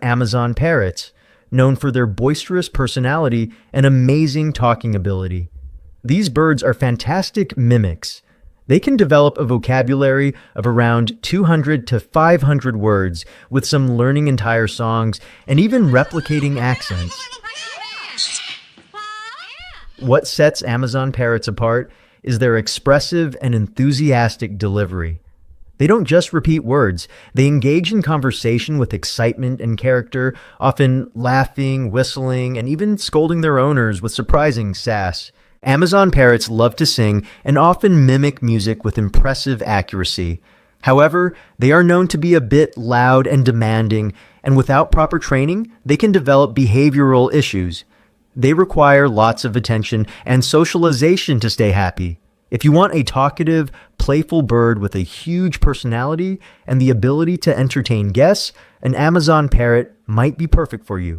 Amazon parrots, known for their boisterous personality and amazing talking ability. These birds are fantastic mimics. They can develop a vocabulary of around 200 to 500 words, with some learning entire songs and even replicating accents. What sets Amazon parrots apart is their expressive and enthusiastic delivery. They don't just repeat words, they engage in conversation with excitement and character, often laughing, whistling, and even scolding their owners with surprising sass. Amazon parrots love to sing and often mimic music with impressive accuracy. However, they are known to be a bit loud and demanding, and without proper training, they can develop behavioral issues. They require lots of attention and socialization to stay happy. If you want a talkative, playful bird with a huge personality and the ability to entertain guests, an Amazon parrot might be perfect for you.